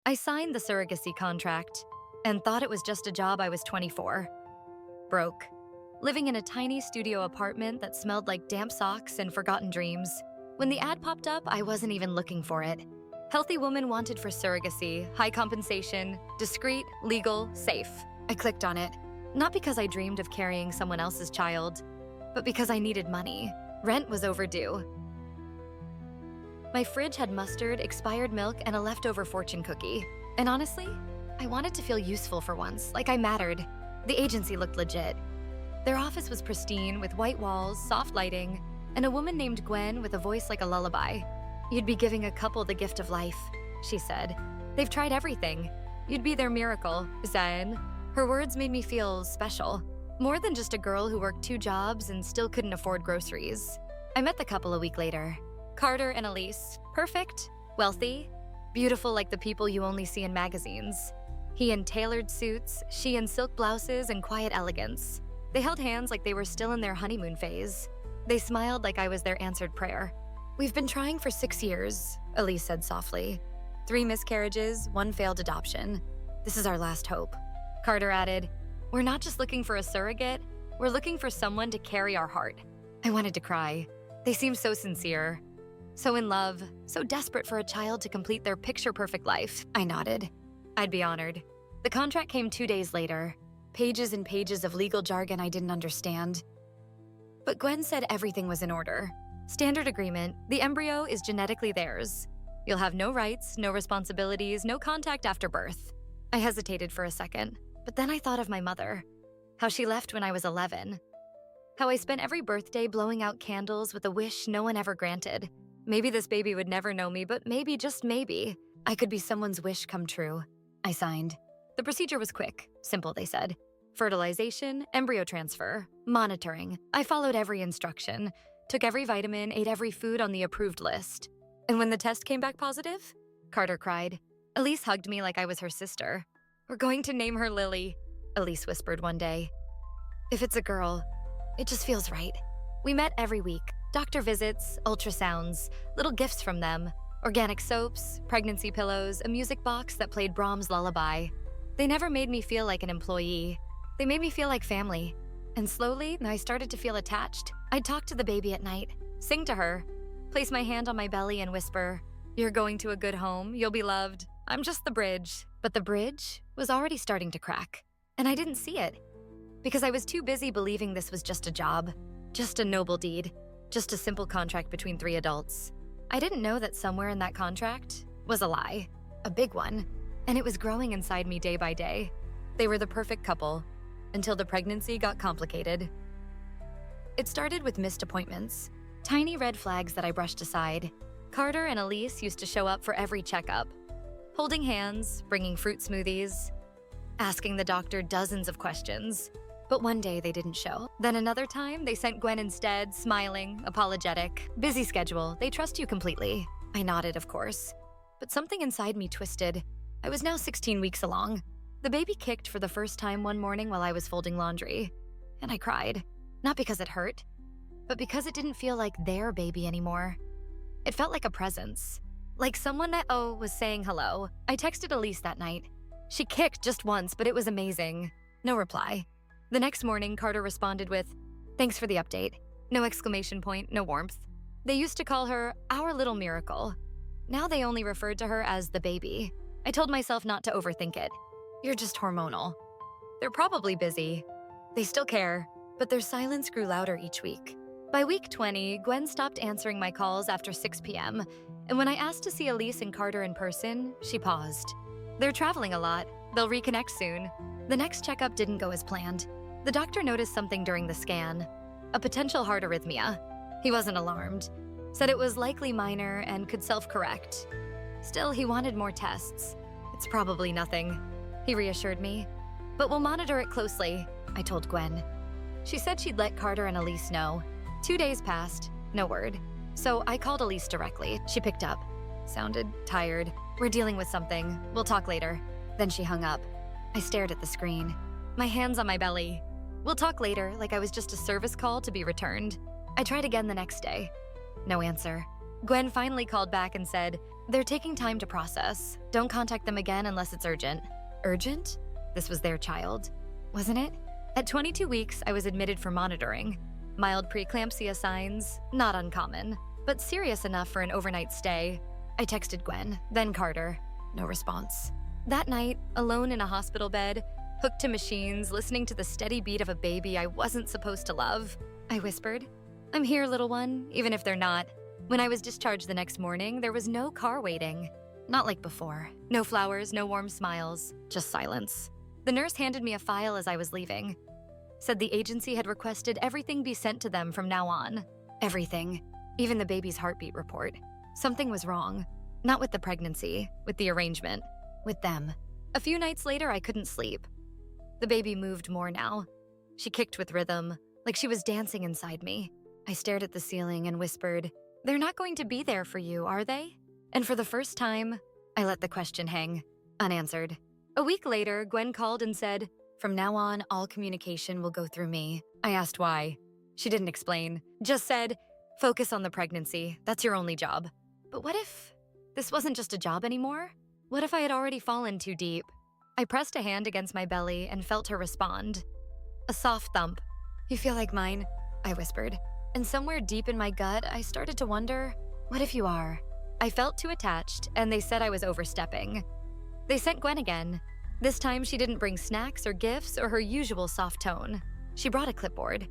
I signed the surrogacy contract and thought it was just a job. I was 24. Broke. Living in a tiny studio apartment that smelled like damp socks and forgotten dreams. When the ad popped up, I wasn't even looking for it. Healthy woman wanted for surrogacy, high compensation, discreet, legal, safe. I clicked on it, not because I dreamed of carrying someone else's child, but because I needed money. Rent was overdue. My fridge had mustard, expired milk, and a leftover fortune cookie. And honestly, I wanted to feel useful for once, like I mattered. The agency looked legit. Their office was pristine, with white walls, soft lighting, and a woman named Gwen with a voice like a lullaby. "You'd be giving a couple the gift of life," she said. "They've tried everything. You'd be their miracle, Zen." Her words made me feel special. More than just a girl who worked 2 jobs and still couldn't afford groceries. I met the couple a week later. Carter and Elise, perfect, wealthy, beautiful like the people you only see in magazines. He in tailored suits, she in silk blouses and quiet elegance. They held hands like they were still in their honeymoon phase. They smiled like I was their answered prayer. "We've been trying for 6 years," Elise said softly. 3 miscarriages, 1 failed adoption. "This is our last hope." Carter added, "We're not just looking for a surrogate, we're looking for someone to carry our heart." I wanted to cry. They seemed so sincere. So in love, so desperate for a child to complete their picture-perfect life. I nodded. I'd be honored. The contract came 2 days later. Pages and pages of legal jargon I didn't understand. But Gwen said everything was in order. Standard agreement, the embryo is genetically theirs. You'll have no rights, no responsibilities, no contact after birth. I hesitated for a second, but then I thought of my mother. How she left when I was 11. How I spent every birthday blowing out candles with a wish no one ever granted. Maybe this baby would never know me, but maybe, just maybe, I could be someone's wish come true. I signed. The procedure was quick, simple, they said. Fertilization, embryo transfer, monitoring. I followed every instruction, took every vitamin, ate every food on the approved list. And when the test came back positive, Carter cried. Elise hugged me like I was her sister. "We're going to name her Lily," Elise whispered one day. "If it's a girl, it just feels right." We met every week. Doctor visits, ultrasounds, little gifts from them, organic soaps, pregnancy pillows, a music box that played Brahms' lullaby. They never made me feel like an employee. They made me feel like family. And slowly, I started to feel attached. I'd talk to the baby at night, sing to her, place my hand on my belly and whisper, "You're going to a good home, you'll be loved. I'm just the bridge." But the bridge was already starting to crack. And I didn't see it. Because I was too busy believing this was just a job, just a noble deed. Just a simple contract between 3 adults. I didn't know that somewhere in that contract was a lie, a big one, and it was growing inside me day by day. They were the perfect couple, until the pregnancy got complicated. It started with missed appointments, tiny red flags that I brushed aside. Carter and Elise used to show up for every checkup, holding hands, bringing fruit smoothies, asking the doctor dozens of questions. But one day they didn't show. Then another time, they sent Gwen instead, smiling, apologetic. "Busy schedule, they trust you completely." I nodded, of course. But something inside me twisted. I was now 16 weeks along. The baby kicked for the first time one morning while I was folding laundry. And I cried. Not because it hurt, but because it didn't feel like their baby anymore. It felt like a presence. Like someone that was saying hello. I texted Elise that night. She kicked just once, but it was amazing. No reply. The next morning, Carter responded with, "Thanks for the update." No exclamation point, no warmth. They used to call her our little miracle. Now they only referred to her as the baby. I told myself not to overthink it. You're just hormonal. They're probably busy. They still care, but their silence grew louder each week. By week 20, Gwen stopped answering my calls after 6 p.m., and when I asked to see Elise and Carter in person, she paused. They're traveling a lot. They'll reconnect soon. The next checkup didn't go as planned. The doctor noticed something during the scan, a potential heart arrhythmia. He wasn't alarmed, said it was likely minor and could self-correct. Still, he wanted more tests. "It's probably nothing," he reassured me. "But we'll monitor it closely," I told Gwen. She said she'd let Carter and Elise know. 2 days passed, no word. So I called Elise directly. She picked up. Sounded tired. "We're dealing with something. We'll talk later." Then she hung up. I stared at the screen, my hands on my belly. "We'll talk later," like I was just a service call to be returned. I tried again the next day. No answer. Gwen finally called back and said, They're taking time to process. Don't contact them again unless it's urgent. Urgent? This was their child, wasn't it? At 22 weeks, I was admitted for monitoring. Mild preeclampsia signs, not uncommon, but serious enough for an overnight stay. I texted Gwen, then Carter. No response. That night, alone in a hospital bed, hooked to machines, listening to the steady beat of a baby I wasn't supposed to love, I whispered, "I'm here, little one," even if they're not. When I was discharged the next morning, there was no car waiting. Not like before. No flowers, no warm smiles, just silence. The nurse handed me a file as I was leaving. Said the agency had requested everything be sent to them from now on. Everything. Even the baby's heartbeat report. Something was wrong. Not with the pregnancy, with the arrangement, with them. A few nights later, I couldn't sleep. The baby moved more now. She kicked with rhythm, like she was dancing inside me. I stared at the ceiling and whispered, "They're not going to be there for you, are they?" And for the first time, I let the question hang, unanswered. A week later, Gwen called and said, "From now on, all communication will go through me." I asked why. She didn't explain, just said, "Focus on the pregnancy. That's your only job." But what if this wasn't just a job anymore? What if I had already fallen too deep? I pressed a hand against my belly and felt her respond. A soft thump. "You feel like mine," I whispered. And somewhere deep in my gut, I started to wonder, what if you are? I felt too attached, and they said I was overstepping. They sent Gwen again. This time, she didn't bring snacks or gifts or her usual soft tone. She brought a clipboard,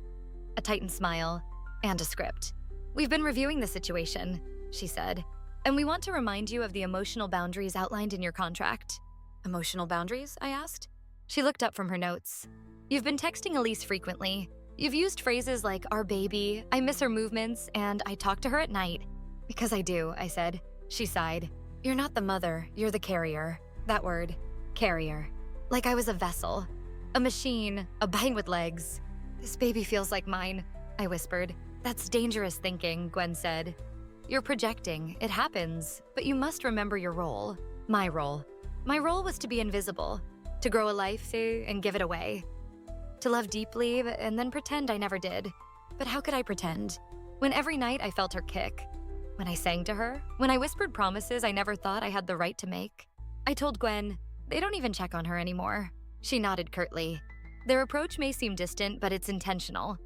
a tightened smile, and a script. "We've been reviewing the situation," she said, "and we want to remind you of the emotional boundaries outlined in your contract." "Emotional boundaries?" I asked. She looked up from her notes. "You've been texting Elise frequently. You've used phrases like 'our baby,' 'I miss her movements,' and 'I talk to her at night.'" "Because I do," I said. She sighed. "You're not the mother, you're the carrier." That word, carrier. Like I was a vessel, a machine, a bang with legs. "This baby feels like mine," I whispered. "That's dangerous thinking," Gwen said. "You're projecting, it happens, but you must remember your role." My role. My role was to be invisible, to grow a life and give it away. To love deeply and then pretend I never did. But how could I pretend? When every night I felt her kick. When I sang to her. When I whispered promises I never thought I had the right to make. I told Gwen, "They don't even check on her anymore." She nodded curtly. "Their approach may seem distant, but it's intentional.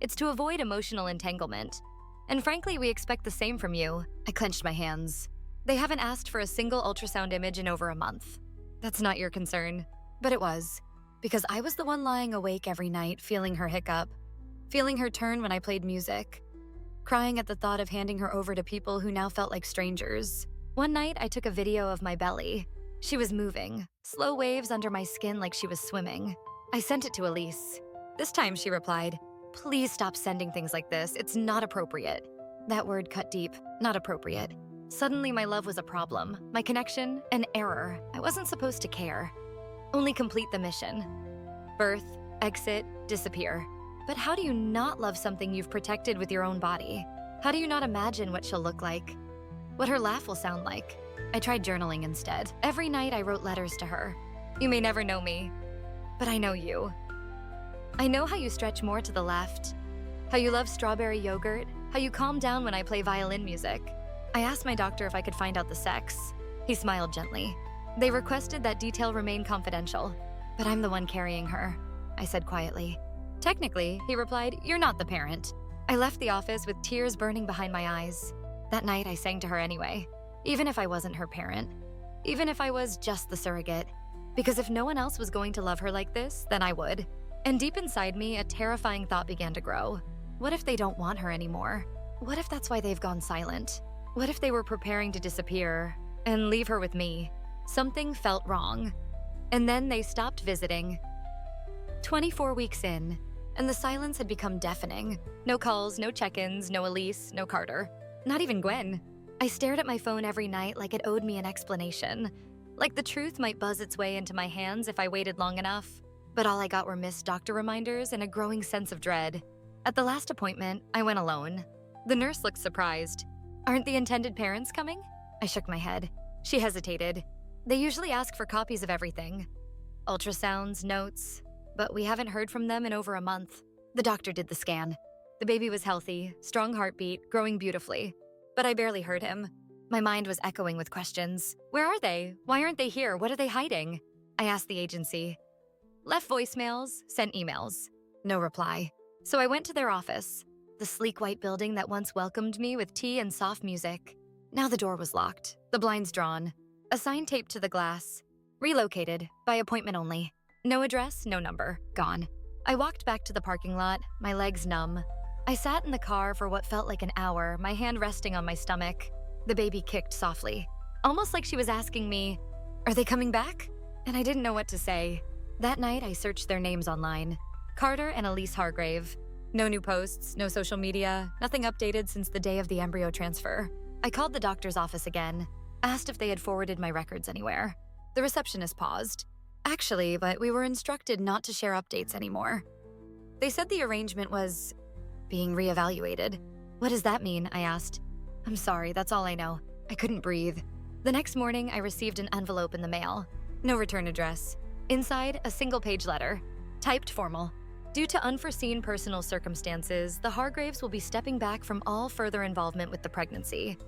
It's to avoid emotional entanglement. And frankly, we expect the same from you." I clenched my hands. "They haven't asked for a single ultrasound image in over a month." "That's not your concern." But it was. Because I was the one lying awake every night, feeling her hiccup, feeling her turn when I played music, crying at the thought of handing her over to people who now felt like strangers. One night, I took a video of my belly. She was moving, slow waves under my skin like she was swimming. I sent it to Elise. This time, she replied, "Please stop sending things like this. It's not appropriate." That word cut deep, not appropriate. Suddenly, my love was a problem. My connection, an error. I wasn't supposed to care. Only complete the mission. Birth, exit, disappear. But how do you not love something you've protected with your own body? How do you not imagine what she'll look like? What her laugh will sound like? I tried journaling instead. Every night I wrote letters to her. "You may never know me, but I know you. I know how you stretch more to the left, how you love strawberry yogurt, how you calm down when I play violin music." I asked my doctor if I could find out the sex. He smiled gently. "They requested that detail remain confidential, but I'm the one carrying her," I said quietly. "Technically," he replied, "you're not the parent." I left the office with tears burning behind my eyes. That night, I sang to her anyway, even if I wasn't her parent, even if I was just the surrogate. Because if no one else was going to love her like this, then I would. And deep inside me, a terrifying thought began to grow. What if they don't want her anymore? What if that's why they've gone silent? What if they were preparing to disappear and leave her with me? Something felt wrong. And then they stopped visiting. 24 weeks in, and the silence had become deafening. No calls, no check-ins, no Elise, no Carter. Not even Gwen. I stared at my phone every night like it owed me an explanation. Like the truth might buzz its way into my hands if I waited long enough. But all I got were missed doctor reminders and a growing sense of dread. At the last appointment, I went alone. The nurse looked surprised. "Aren't the intended parents coming?" I shook my head. She hesitated. "They usually ask for copies of everything. Ultrasounds, notes, but we haven't heard from them in over a month." The doctor did the scan. The baby was healthy, strong heartbeat, growing beautifully. But I barely heard him. My mind was echoing with questions. Where are they? Why aren't they here? What are they hiding? I asked the agency. Left voicemails, sent emails. No reply. So I went to their office, the sleek white building that once welcomed me with tea and soft music. Now the door was locked, the blinds drawn, a sign taped to the glass. Relocated, by appointment only. No address, no number, gone. I walked back to the parking lot, my legs numb. I sat in the car for what felt like an hour, my hand resting on my stomach. The baby kicked softly, almost like she was asking me, "Are they coming back?" And I didn't know what to say. That night, I searched their names online. Carter and Elise Hargrave. No new posts, no social media, nothing updated since the day of the embryo transfer. I called the doctor's office again, asked if they had forwarded my records anywhere. The receptionist paused. Actually, but we were instructed not to share updates anymore. They said the arrangement was being reevaluated. What does that mean? I asked. I'm sorry, that's all I know. I couldn't breathe. The next morning, I received an envelope in the mail. No return address. Inside, a single-page letter. Typed formal. Due to unforeseen personal circumstances, the Hargraves will be stepping back from all further involvement with the pregnancy.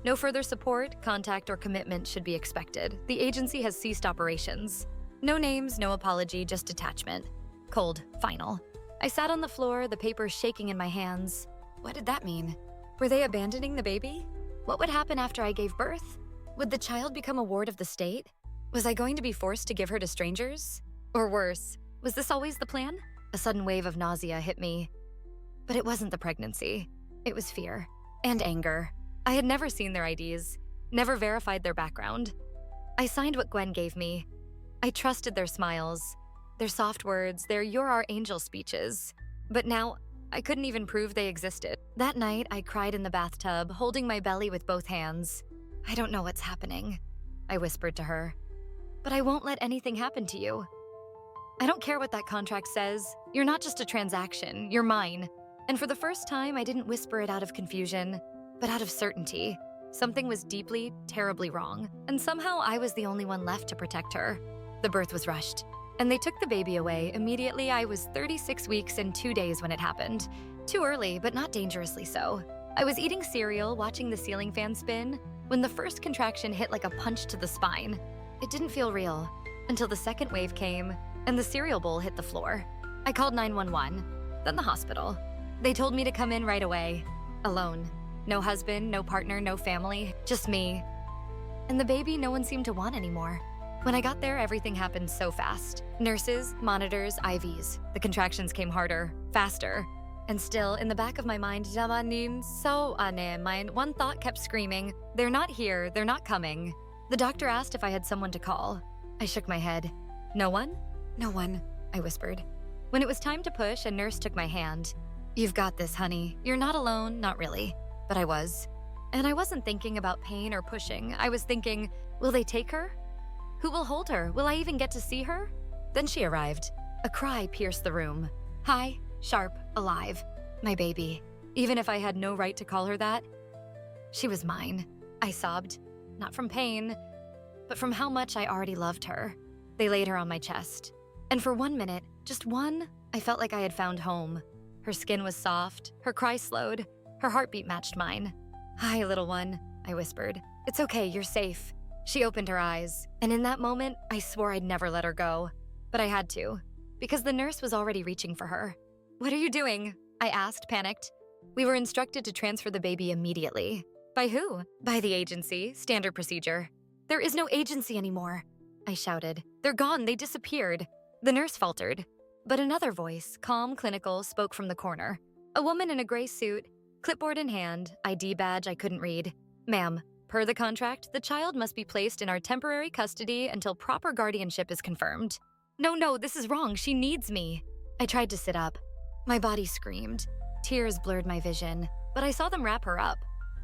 No further support, contact, or commitment should be expected. The agency has ceased operations. No names, no apology, just detachment. Cold, final. I sat on the floor, the papers shaking in my hands. What did that mean? Were they abandoning the baby? What would happen after I gave birth? Would the child become a ward of the state? Was I going to be forced to give her to strangers? Or worse, was this always the plan? A sudden wave of nausea hit me. But it wasn't the pregnancy. It was fear and anger. I had never seen their IDs, never verified their background. I signed what Gwen gave me. I trusted their smiles, their soft words, their "you're our angel" speeches. But now, I couldn't even prove they existed. That night, I cried in the bathtub, holding my belly with both hands. I don't know what's happening, I whispered to her. But I won't let anything happen to you. I don't care what that contract says. You're not just a transaction, you're mine. And for the first time, I didn't whisper it out of confusion, but out of certainty. Something was deeply, terribly wrong, and somehow I was the only one left to protect her. The birth was rushed, and they took the baby away. Immediately, I was 36 weeks and 2 days when it happened. Too early, but not dangerously so. I was eating cereal, watching the ceiling fan spin, when the first contraction hit like a punch to the spine. It didn't feel real, until the second wave came, and the cereal bowl hit the floor. I called 911, then the hospital. They told me to come in right away, alone. No husband, no partner, no family, just me. And the baby no one seemed to want anymore. When I got there, everything happened so fast. Nurses, monitors, IVs. The contractions came harder, faster. And still, in the back of my mind, one thought kept screaming, "They're not here, they're not coming." The doctor asked if I had someone to call. I shook my head. No one? No one, I whispered. When it was time to push, a nurse took my hand. "You've got this, honey. You're not alone, not really." But I was. And I wasn't thinking about pain or pushing. I was thinking, will they take her? Who will hold her? Will I even get to see her? Then she arrived. A cry pierced the room. High, sharp, alive. My baby. Even if I had no right to call her that. She was mine. I sobbed. Not from pain, but from how much I already loved her. They laid her on my chest. And for 1 minute, just one, I felt like I had found home. Her skin was soft, her cry slowed, her heartbeat matched mine. "Hi, little one," I whispered. "It's okay, you're safe." She opened her eyes, and in that moment, I swore I'd never let her go. But I had to, because the nurse was already reaching for her. "What are you doing?" I asked, panicked. We were instructed to transfer the baby immediately. By who? By the agency, standard procedure. "There is no agency anymore," I shouted. "They're gone, they disappeared." The nurse faltered, but another voice, calm, clinical, spoke from the corner. A woman in a gray suit, clipboard in hand, ID badge I couldn't read. "Ma'am, per the contract, the child must be placed in our temporary custody until proper guardianship is confirmed." No, this is wrong. She needs me." I tried to sit up. My body screamed. Tears blurred my vision, but I saw them wrap her up.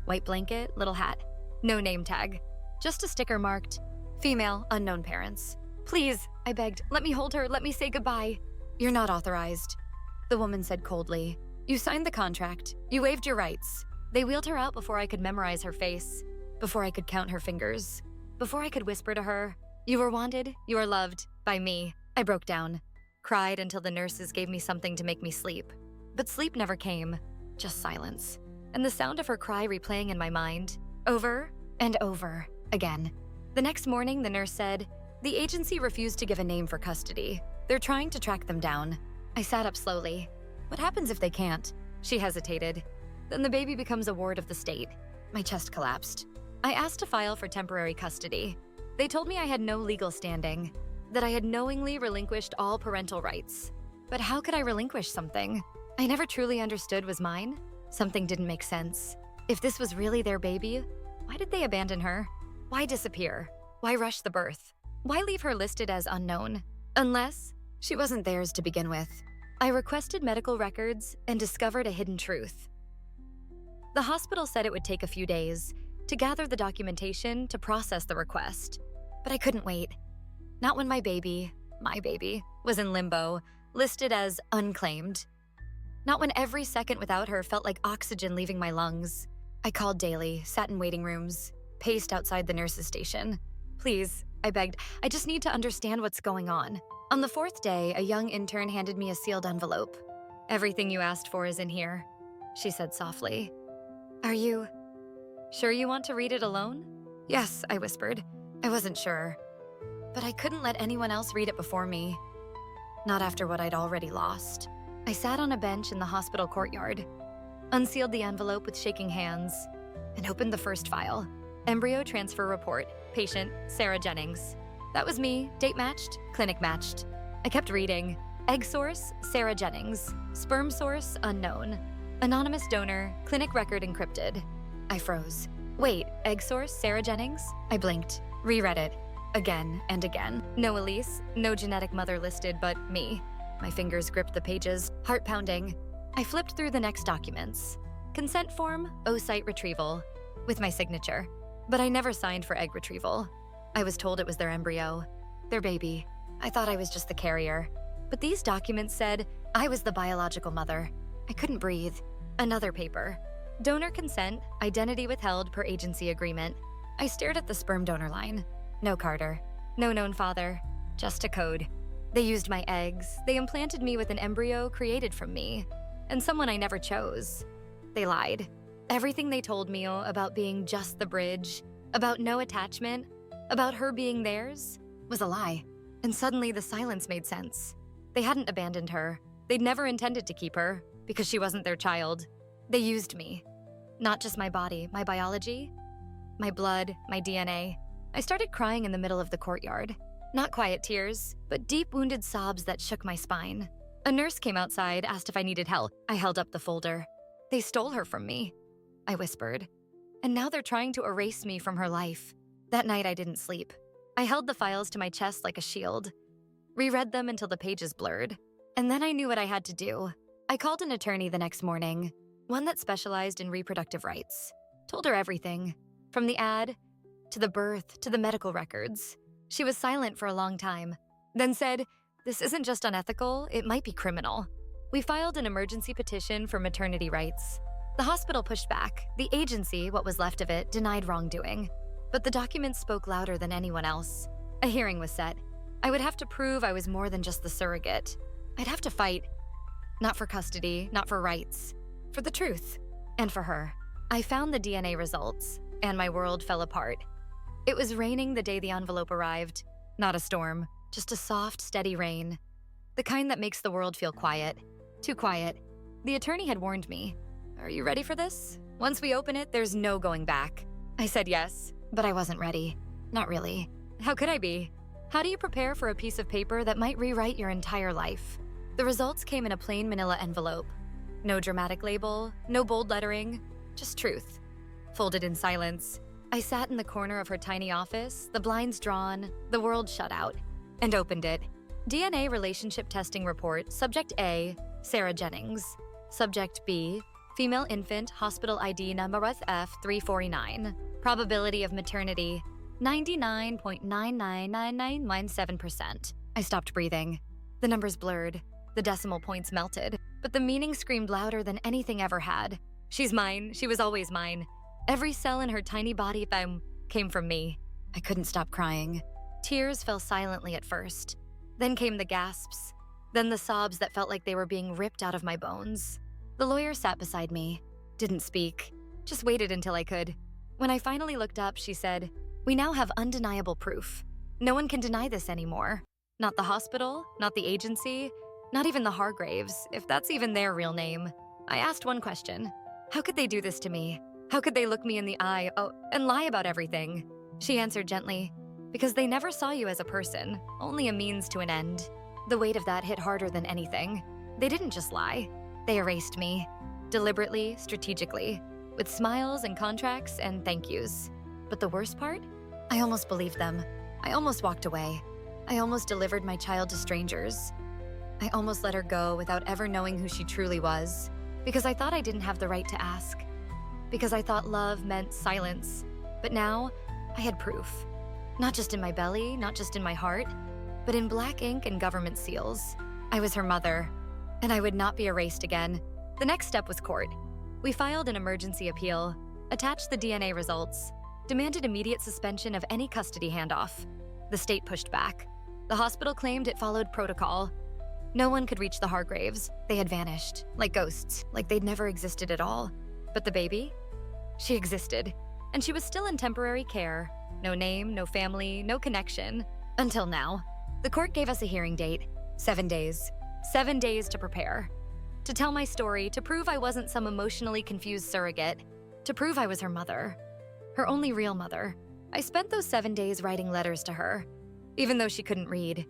White blanket, little hat. No name tag. Just a sticker marked, "Female, unknown parents." "Please," I begged, "let me hold her. Let me say goodbye." "You're not authorized," the woman said coldly. "You signed the contract. You waived your rights." They wheeled her out before I could memorize her face, before I could count her fingers, before I could whisper to her, "You are wanted, you are loved, by me." I broke down, cried until the nurses gave me something to make me sleep. But sleep never came, just silence. And the sound of her cry replaying in my mind, over And over, again. The next morning, the nurse said, "The agency refused to give a name for custody. They're trying to track them down." I sat up slowly. "What happens if they can't?" She hesitated. "Then the baby becomes a ward of the state." My chest collapsed. I asked to file for temporary custody. They told me I had no legal standing, that I had knowingly relinquished all parental rights. But how could I relinquish something I never truly understood was mine? Something didn't make sense. If this was really their baby, why did they abandon her? Why disappear? Why rush the birth? Why leave her listed as unknown? Unless she wasn't theirs to begin with. I requested medical records and discovered a hidden truth. The hospital said it would take a few days to gather the documentation to process the request, but I couldn't wait. Not when my baby, was in limbo, listed as unclaimed. Not when every second without her felt like oxygen leaving my lungs. I called daily, sat in waiting rooms, paced outside the nurse's station. "Please," I begged, "I just need to understand what's going on." On the fourth day, a young intern handed me a sealed envelope. "Everything you asked for is in here," she said softly. "Are you sure you want to read it alone?" "Yes," I whispered. I wasn't sure. But I couldn't let anyone else read it before me. Not after what I'd already lost. I sat on a bench in the hospital courtyard, unsealed the envelope with shaking hands, and opened the first file. Embryo transfer report, patient Sarah Jennings. That was me, date matched, clinic matched. I kept reading. Egg source, Sarah Jennings. Sperm source, unknown. Anonymous donor, clinic record encrypted. I froze. Wait, egg source, Sarah Jennings? I blinked, reread it, again and again. No Elise, no genetic mother listed but me. My fingers gripped the pages, heart pounding. I flipped through the next documents. Consent form, oocyte retrieval, with my signature. But I never signed for egg retrieval. I was told it was their embryo, their baby. I thought I was just the carrier. But these documents said I was the biological mother. I couldn't breathe. Another paper. Donor consent, identity withheld per agency agreement. I stared at the sperm donor line. No Carter. No known father. Just a code. They used my eggs. They implanted me with an embryo created from me. And someone I never chose. They lied. Everything they told me about being just the bridge, about no attachment, about her being theirs, was a lie. And suddenly the silence made sense. They hadn't abandoned her. They'd never intended to keep her, because she wasn't their child. They used me. Not just my body, my biology, my blood, my DNA. I started crying in the middle of the courtyard. Not quiet tears, but deep wounded sobs that shook my spine. A nurse came outside, asked if I needed help. I held up the folder. "They stole her from me," I whispered. "And now they're trying to erase me from her life." That night I didn't sleep. I held the files to my chest like a shield, reread them until the pages blurred. And then I knew what I had to do. I called an attorney the next morning, one that specialized in reproductive rights. Told her everything, from the ad, to the birth, to the medical records. She was silent for a long time, then said, "This isn't just unethical, it might be criminal." We filed an emergency petition for maternity rights. The hospital pushed back. The agency, what was left of it, denied wrongdoing. But the documents spoke louder than anyone else. A hearing was set. I would have to prove I was more than just the surrogate. I'd have to fight. Not for custody, not for rights. For the truth. And for her. I found the DNA results, and my world fell apart. It was raining the day the envelope arrived. Not a storm, just a soft, steady rain. The kind that makes the world feel quiet. Too quiet. The attorney had warned me. "Are you ready for this? Once we open it, there's no going back." I said yes, but I wasn't ready. Not really. How could I be? How do you prepare for a piece of paper that might rewrite your entire life? The results came in a plain manila envelope. No dramatic label, no bold lettering, just truth. Folded in silence, I sat in the corner of her tiny office, the blinds drawn, the world shut out, and opened it. DNA relationship testing report, Subject A, Sarah Jennings. Subject B, female infant, hospital ID number F349. Probability of maternity, 99.999997%. I stopped breathing. The numbers blurred. The decimal points melted. But the meaning screamed louder than anything ever had. She's mine. She was always mine. Every cell in her tiny body came from me. I couldn't stop crying. Tears fell silently at first. Then came the gasps. Then the sobs that felt like they were being ripped out of my bones. The lawyer sat beside me. Didn't speak. Just waited until I could. When I finally looked up, she said, "We now have undeniable proof. No one can deny this anymore. Not the hospital, not the agency, not even the Hargraves, if that's even their real name." I asked one question. How could they do this to me? How could they look me in the eye, and lie about everything? She answered gently, "Because they never saw you as a person, only a means to an end." The weight of that hit harder than anything. They didn't just lie. They erased me. Deliberately, strategically, with smiles and contracts and thank yous. But the worst part? I almost believed them. I almost walked away. I almost delivered my child to strangers. I almost let her go without ever knowing who she truly was, because I thought I didn't have the right to ask. Because I thought love meant silence. But now, I had proof. Not just in my belly, not just in my heart, but in black ink and government seals. I was her mother, and I would not be erased again. The next step was court. We filed an emergency appeal, attached the DNA results, demanded immediate suspension of any custody handoff. The state pushed back. The hospital claimed it followed protocol. No one could reach the Hargraves. They had vanished, like ghosts, like they'd never existed at all. But the baby? She existed, and she was still in temporary care. No name, no family, no connection. Until now. The court gave us a hearing date. 7 days. 7 days to prepare. To tell my story, to prove I wasn't some emotionally confused surrogate. To prove I was her mother. Her only real mother. I spent those 7 days writing letters to her, even though she couldn't read.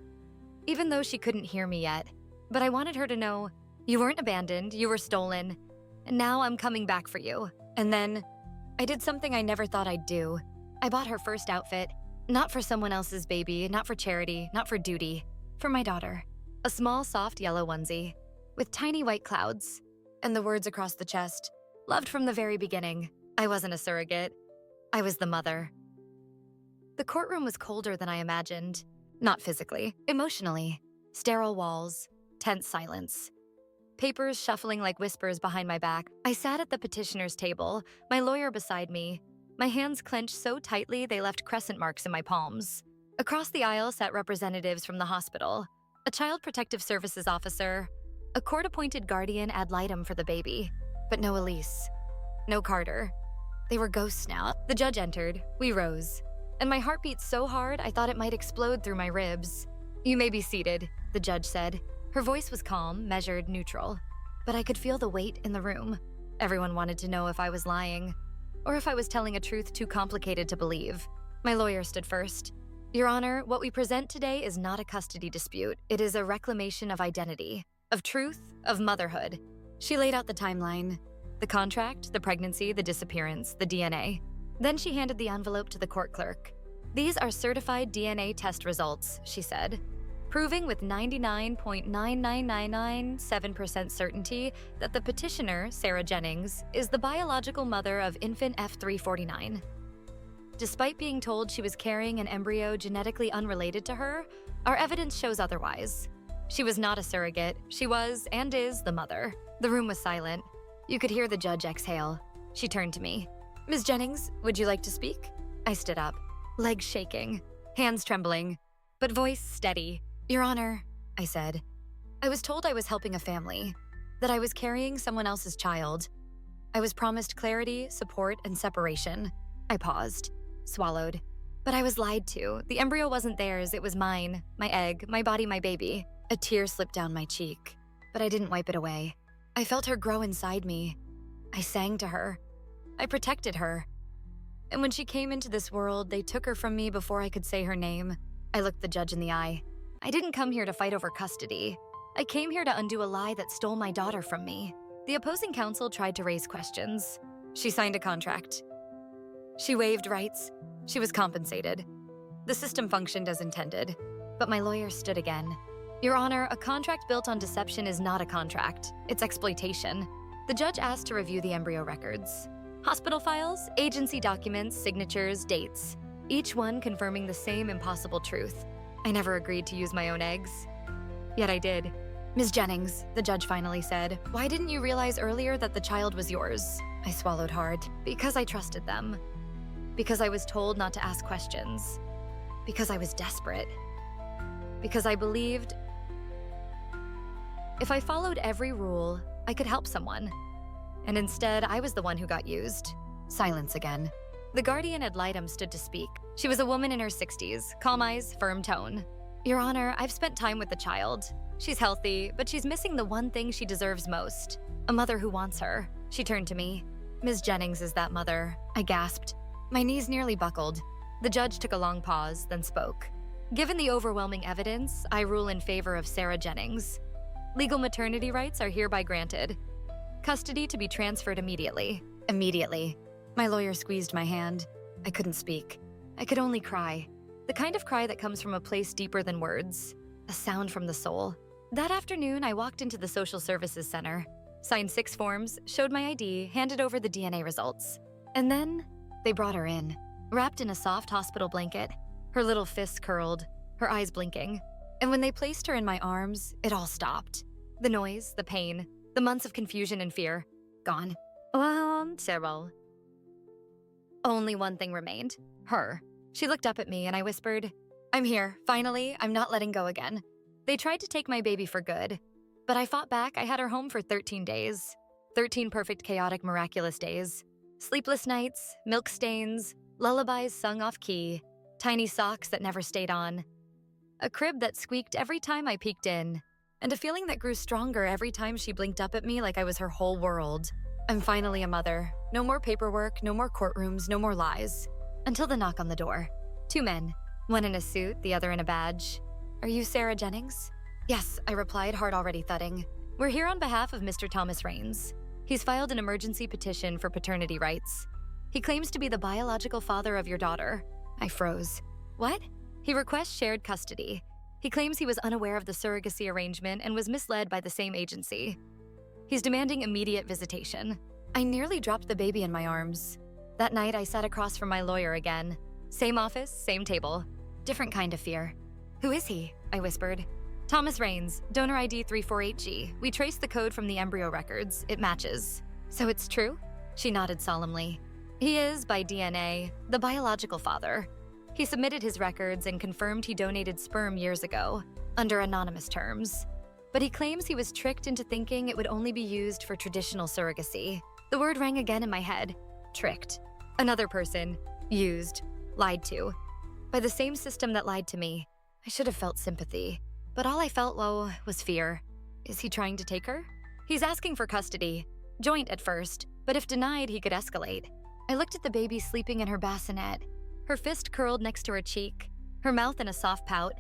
Even though she couldn't hear me yet. But I wanted her to know, you weren't abandoned, you were stolen, and now I'm coming back for you. And then, I did something I never thought I'd do. I bought her first outfit, not for someone else's baby, not for charity, not for duty, for my daughter. A small, soft yellow onesie, with tiny white clouds, and the words across the chest, "Loved from the very beginning." I wasn't a surrogate. I was the mother. The courtroom was colder than I imagined. Not physically, emotionally. Sterile walls, tense silence. Papers shuffling like whispers behind my back. I sat at the petitioner's table, my lawyer beside me. My hands clenched so tightly they left crescent marks in my palms. Across the aisle sat representatives from the hospital, a child protective services officer, a court-appointed guardian ad litem for the baby, but no Elise, no Carter. They were ghosts now. The judge entered. We rose. And my heart beat so hard I thought it might explode through my ribs. "You may be seated," the judge said. Her voice was calm, measured, neutral. But I could feel the weight in the room. Everyone wanted to know if I was lying, or if I was telling a truth too complicated to believe. My lawyer stood first. "Your Honor, what we present today is not a custody dispute. It is a reclamation of identity, of truth, of motherhood." She laid out the timeline. The contract, the pregnancy, the disappearance, the DNA. Then she handed the envelope to the court clerk. "These are certified DNA test results," she said, proving with 99.99997% certainty that the petitioner, Sarah Jennings, is the biological mother of infant F349. Despite being told she was carrying an embryo genetically unrelated to her, our evidence shows otherwise. She was not a surrogate. She was, and is, the mother. The room was silent. You could hear the judge exhale. She turned to me. "Ms. Jennings, would you like to speak?" I stood up, legs shaking, hands trembling, but voice steady. "Your Honor," I said, "I was told I was helping a family, that I was carrying someone else's child. I was promised clarity, support, and separation." I paused, swallowed. But I was lied to. The embryo wasn't theirs, it was mine, my egg, my body, my baby. A tear slipped down my cheek, but I didn't wipe it away. I felt her grow inside me. I sang to her. I protected her. And when she came into this world, they took her from me before I could say her name. I looked the judge in the eye. I didn't come here to fight over custody. I came here to undo a lie that stole my daughter from me. The opposing counsel tried to raise questions. She signed a contract. She waived rights. She was compensated. The system functioned as intended. But my lawyer stood again. "Your Honor, a contract built on deception is not a contract. It's exploitation." The judge asked to review the embryo records. Hospital files, agency documents, signatures, dates. Each one confirming the same impossible truth. I never agreed to use my own eggs. Yet I did. "Ms. Jennings," the judge finally said, "why didn't you realize earlier that the child was yours?" I swallowed hard. "Because I trusted them. Because I was told not to ask questions. Because I was desperate. Because I believed if I followed every rule, I could help someone. And instead, I was the one who got used." Silence again. The guardian ad litem stood to speak. She was a woman in her 60s, calm eyes, firm tone. Your Honor, I've spent time with the child. She's healthy, but she's missing the one thing she deserves most. A mother who wants her. She turned to me. Ms. Jennings is that mother. I gasped. My knees nearly buckled. The judge took a long pause, then spoke. Given the overwhelming evidence, I rule in favor of Sarah Jennings. Legal maternity rights are hereby granted. Custody to be transferred immediately. Immediately. My lawyer squeezed my hand. I couldn't speak. I could only cry. The kind of cry that comes from a place deeper than words. A sound from the soul. That afternoon, I walked into the Social Services Center, signed 6 forms, showed my ID, handed over the DNA results. And then, they brought her in, wrapped in a soft hospital blanket, her little fists curled, her eyes blinking. And when they placed her in my arms, it all stopped. The noise, the pain, the months of confusion and fear, gone. Terrible. Only one thing remained. Her. She looked up at me and I whispered, I'm here. Finally, I'm not letting go again. They tried to take my baby for good, but I fought back. I had her home for 13 days. 13 perfect, chaotic, miraculous days. Sleepless nights, milk stains, lullabies sung off key, tiny socks that never stayed on. A crib that squeaked every time I peeked in, and a feeling that grew stronger every time she blinked up at me like I was her whole world. I'm finally a mother. No more paperwork, no more courtrooms, no more lies. Until the knock on the door. 2 men, one in a suit, the other in a badge. Are you Sarah Jennings? Yes, I replied, heart already thudding. We're here on behalf of Mr. Thomas Raines. He's filed an emergency petition for paternity rights. He claims to be the biological father of your daughter. I froze. What? He requests shared custody. He claims he was unaware of the surrogacy arrangement and was misled by the same agency. He's demanding immediate visitation. I nearly dropped the baby in my arms. That night, I sat across from my lawyer again. Same office, same table. Different kind of fear. Who is he? I whispered. Thomas Raines, donor ID 348G. We traced the code from the embryo records. It matches. So it's true? She nodded solemnly. He is, by DNA, the biological father. He submitted his records and confirmed he donated sperm years ago, under anonymous terms. But he claims he was tricked into thinking it would only be used for traditional surrogacy. The word rang again in my head. Tricked. Another person. Used. Lied to. By the same system that lied to me. I should have felt sympathy. But all I felt, was fear. Is he trying to take her? He's asking for custody. Joint at first, but if denied, he could escalate. I looked at the baby sleeping in her bassinet, her fist curled next to her cheek, her mouth in a soft pout,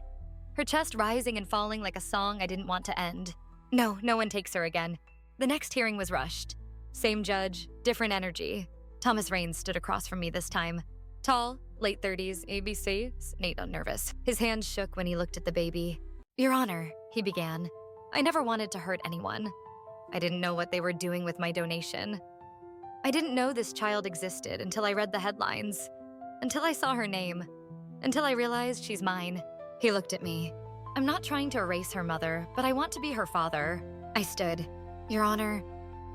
her chest rising and falling like a song I didn't want to end. No one takes her again. The next hearing was rushed. Same judge, different energy. Thomas Raines stood across from me this time. Tall, late 30s, ABC, Nate nervous. His hands shook when he looked at the baby. Your Honor, he began. I never wanted to hurt anyone. I didn't know what they were doing with my donation. I didn't know this child existed until I read the headlines, until I saw her name, until I realized she's mine. He looked at me. I'm not trying to erase her mother, but I want to be her father. I stood. Your Honor,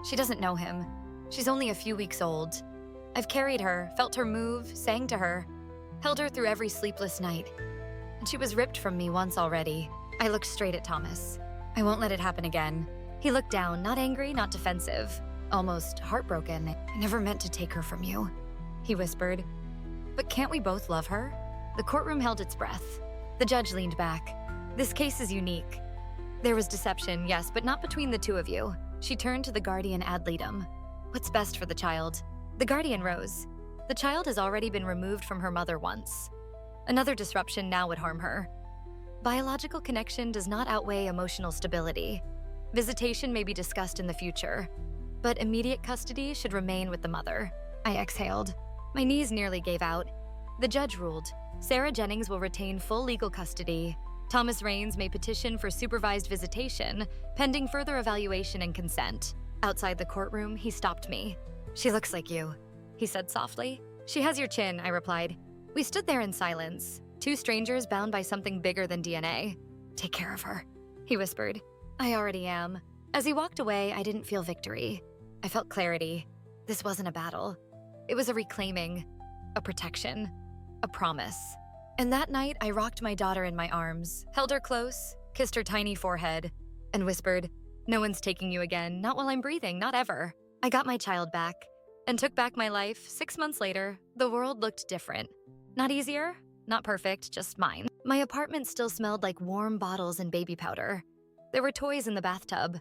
she doesn't know him. She's only a few weeks old. I've carried her, felt her move, sang to her, held her through every sleepless night. And she was ripped from me once already. I looked straight at Thomas. I won't let it happen again. He looked down, not angry, not defensive, almost heartbroken. I never meant to take her from you, he whispered. But can't we both love her? The courtroom held its breath. The judge leaned back. This case is unique. There was deception, yes, but not between the two of you. She turned to the guardian ad litem. What's best for the child? The guardian rose. The child has already been removed from her mother once. Another disruption now would harm her. Biological connection does not outweigh emotional stability. Visitation may be discussed in the future, but immediate custody should remain with the mother. I exhaled. My knees nearly gave out. The judge ruled. Sarah Jennings will retain full legal custody. Thomas Raines may petition for supervised visitation, pending further evaluation and consent. Outside the courtroom, he stopped me. She looks like you, he said softly. She has your chin, I replied. We stood there in silence, two strangers bound by something bigger than DNA. Take care of her, he whispered. I already am. As he walked away, I didn't feel victory. I felt clarity. This wasn't a battle. It was a reclaiming, a protection, a promise. And that night, I rocked my daughter in my arms, held her close, kissed her tiny forehead, and whispered, no one's taking you again, not while I'm breathing, not ever. I got my child back. and took back my life, 6 months later, the world looked different. Not easier, not perfect, just mine. My apartment still smelled like warm bottles and baby powder. There were toys in the bathtub,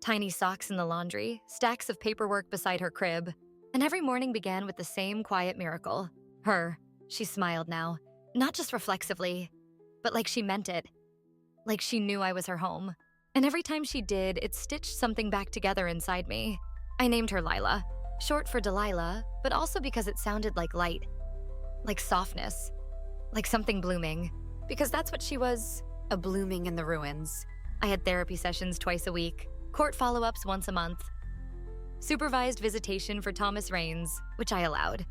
tiny socks in the laundry, stacks of paperwork beside her crib, and every morning began with the same quiet miracle. Her. She smiled now, not just reflexively, but like she meant it. Like she knew I was her home. And every time she did, it stitched something back together inside me. I named her Lila, short for Delilah, but also because it sounded like light, like softness, like something blooming, because that's what she was, a blooming in the ruins. I had therapy sessions twice a week, court follow-ups once a month, supervised visitation for Thomas Raines, which I allowed.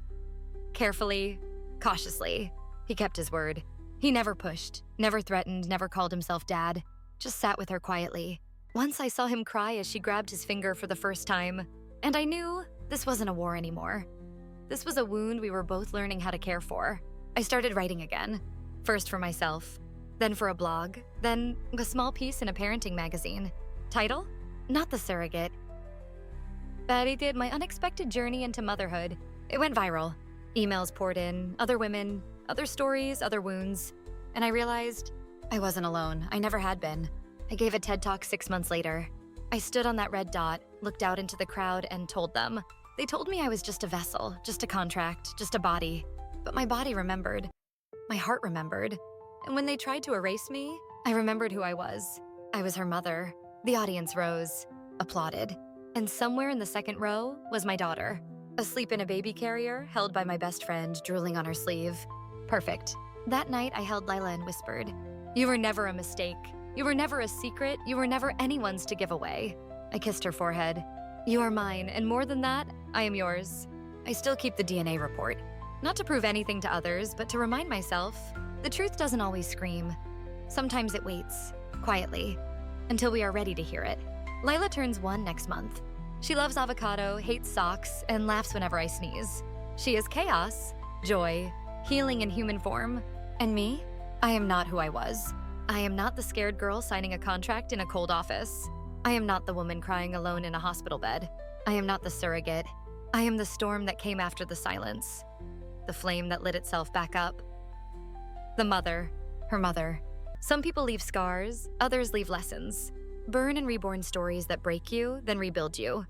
Carefully, cautiously, he kept his word. He never pushed, never threatened, never called himself dad, just sat with her quietly. Once I saw him cry as she grabbed his finger for the first time, and I knew this wasn't a war anymore. This was a wound we were both learning how to care for. I started writing again, first for myself, then for a blog, then a small piece in a parenting magazine. Title? Not the Surrogate. But it did my unexpected journey into motherhood. It went viral. Emails poured in, other women, other stories, other wounds. And I realized I wasn't alone. I never had been. I gave a TED Talk 6 months later. I stood on that red dot, looked out into the crowd, and told them. They told me I was just a vessel, just a contract, just a body. But my body remembered. My heart remembered. And when they tried to erase me, I remembered who I was. I was her mother. The audience rose, applauded. And somewhere in the second row was my daughter, asleep in a baby carrier, held by my best friend, drooling on her sleeve. Perfect. That night, I held Lila and whispered, "You were never a mistake. You were never a secret. You were never anyone's to give away." I kissed her forehead. "You are mine, and more than that, I am yours." I still keep the DNA report. Not to prove anything to others, but to remind myself, the truth doesn't always scream. Sometimes it waits, quietly, until we are ready to hear it. Lila turns 1 next month. She loves avocado, hates socks, and laughs whenever I sneeze. She is chaos, joy, healing in human form. And me? I am not who I was. I am not the scared girl signing a contract in a cold office. I am not the woman crying alone in a hospital bed. I am not the surrogate. I am the storm that came after the silence. The flame that lit itself back up. The mother, her mother. Some people leave scars, others leave lessons. Burn and reborn stories that break you, then rebuild you.